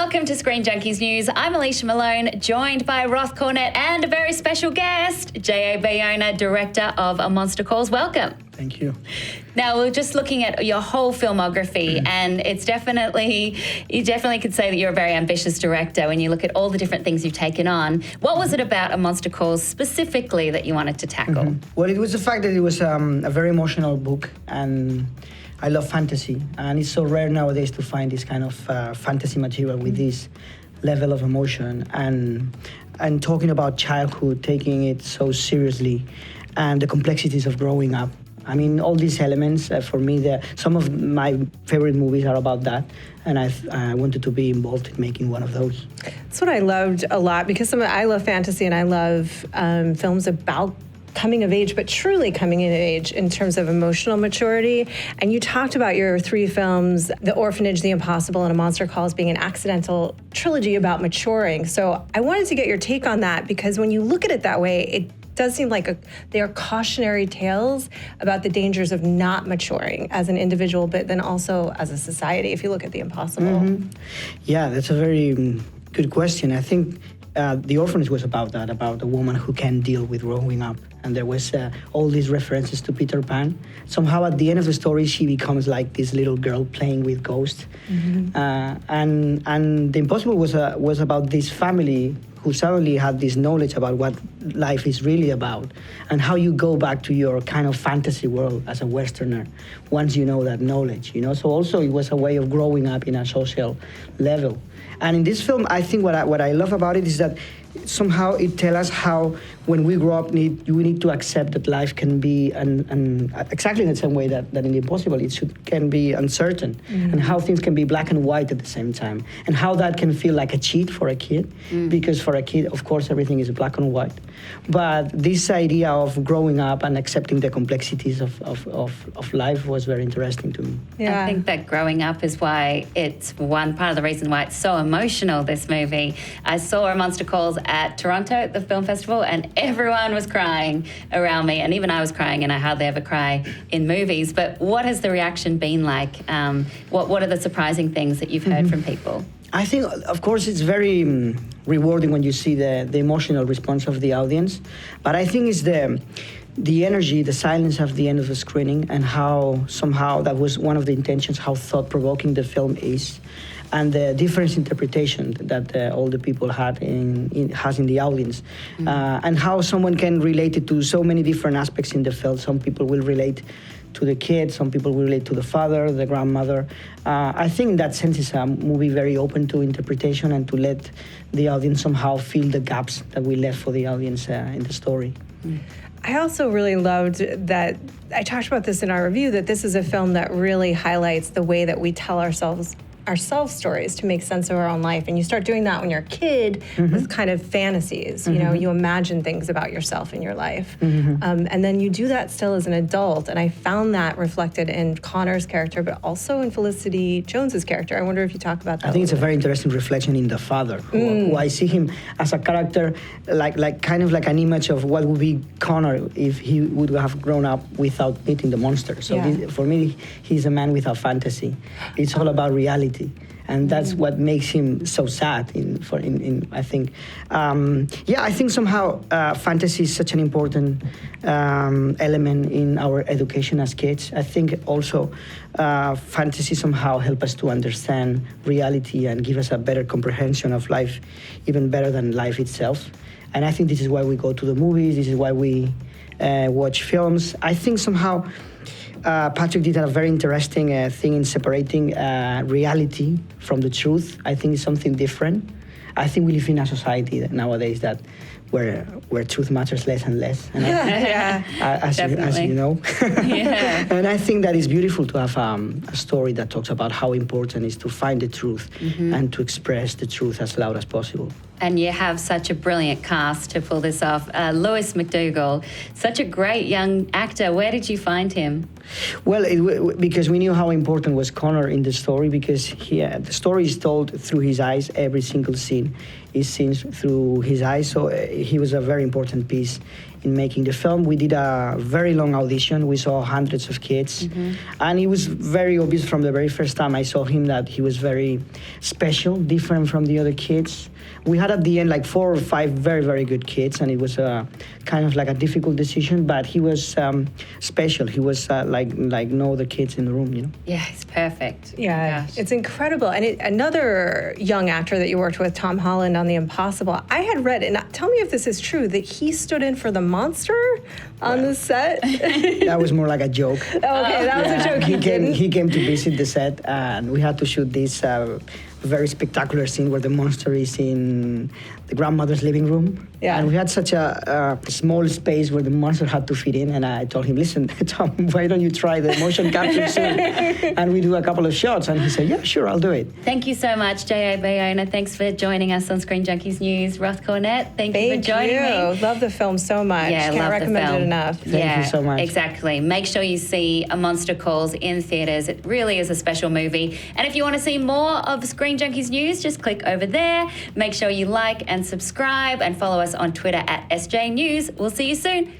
Welcome to Screen Junkies News. I'm Alicia Malone, joined by Roth Cornett and a very special guest, J.A. Bayona, director of A Monster Calls. Welcome. Thank you. Now, we're just looking at your whole filmography, and it's definitely, you definitely could say that you're a very ambitious director when you look at all the different things you've taken on. What was it about A Monster Calls specifically that you wanted to tackle? Well, it was the fact that it was a very emotional book, and I love fantasy, and it's so rare nowadays to find this kind of fantasy material with this level of emotion, and talking about childhood, taking it so seriously, and the complexities of growing up. I mean, all these elements, for me, some of my favorite movies are about that, and I wanted to be involved in making one of those. That's what I loved a lot, because I love fantasy and I love films about coming of age, but truly coming of age in terms of emotional maturity. And you talked about your three films, The Orphanage, The Impossible, and A Monster Calls, being an accidental trilogy about maturing. So I wanted to get your take on that, because when you look at it that way, it does seem like they are cautionary tales about the dangers of not maturing as an individual, but then also as a society, if you look at The Impossible. Yeah, that's a very good question. I think The Orphanage was about that, about a woman who can deal with growing up. And there was all these references to Peter Pan. Somehow at the end of the story, she becomes like this little girl playing with ghosts. And The Impossible was about this family who suddenly had this knowledge about what life is really about, and how you go back to your kind of fantasy world as a Westerner once you know that knowledge, you know? So also it was a way of growing up in a social level. And in this film, I think what I love about it is that somehow it tells us how when we grow up, we need to accept that life can be exactly in the same way that in The Impossible can be uncertain, and how things can be black and white at the same time, and how that can feel like a cheat for a kid, because for a kid, of course, everything is black and white. But this idea of growing up and accepting the complexities of life was very interesting to me. Yeah. I think that growing up is why it's one part of the reason why it's so emotional, this movie. I saw A Monster Calls at Toronto at the film festival, and everyone was crying around me, and even I was crying, and I hardly ever cry in movies. But what has the reaction been like? What are the surprising things that you've heard from people? I think, of course, it's very rewarding when you see the emotional response of the audience, but I think it's the energy, the silence at the end of the screening, and how somehow that was one of the intentions, how thought-provoking the film is, and the different interpretation that all the people has in the audience, and how someone can relate it to so many different aspects in the film. Some people will relate to the kid, some people will relate to the father, the grandmother. I think in that sense it's a movie very open to interpretation and to let the audience somehow fill the gaps that we left for the audience in the story. I also really loved that, I talked about this in our review, that this is a film that really highlights the way that we tell ourselves stories to make sense of our own life. And you start doing that when you're a kid with kind of fantasies. You know, you imagine things about yourself in your life. And then you do that still as an adult. And I found that reflected in Connor's character, but also in Felicity Jones's character. I wonder if you talk about that. I think it's a very interesting reflection in the father, who I see him as a character, like kind of like an image of what would be Connor if he would have grown up without meeting the monster. So for me, he's a man without fantasy. It's all about reality. And that's what makes him so sad. I think, I think somehow fantasy is such an important element in our education as kids. I think also fantasy somehow help us to understand reality and give us a better comprehension of life, even better than life itself. And I think this is why we go to the movies. This is why we watch films. I think somehow Patrick did a very interesting thing in separating reality from the truth. I think it's something different. I think we live in a society nowadays that where truth matters less and less. And as you know. And I think that it's beautiful to have a story that talks about how important it is to find the truth and to express the truth as loud as possible. And you have such a brilliant cast to pull this off. Lewis MacDougall, such a great young actor. Where did you find him? Well, because we knew how important was Connor in the story, because the story is told through his eyes. Every single scene is seen through his eyes. So he was a very important piece in making the film. We did a very long audition. We saw hundreds of kids. And it was very obvious from the very first time I saw him that he was very special, different from the other kids. We had at the end like 4 or 5 very, very good kids, and it was kind of like a difficult decision, but he was special. He was like no other kids in the room, you know? Yeah, it's perfect. Yeah, Gosh. it's incredible. And another young actor that you worked with, Tom Holland, on The Impossible, I had read, and tell me if this is true, that he stood in for the monster on the set. That was more like a joke. Okay, that was a joke. He came to visit the set, and we had to shoot this very spectacular scene where the monster is in the grandmother's living room. Yeah. And we had such a small space where the monster had to fit in, and I told him, listen, Tom, why don't you try the motion capture soon? And we do a couple of shots, and he said, yeah, sure, I'll do it. Thank you so much, J.A. Bayona. Thanks for joining us on Screen Junkies News. Roth Cornett, thank you for joining me. Love the film so much. Yeah, Can't love recommend the film. it enough. Thank you so much. Exactly. Make sure you see A Monster Calls in theaters. It really is a special movie. And if you want to see more of Screen Junkies News, just click over there. Make sure you like and subscribe and follow us on Twitter at SJ News. We'll see you soon.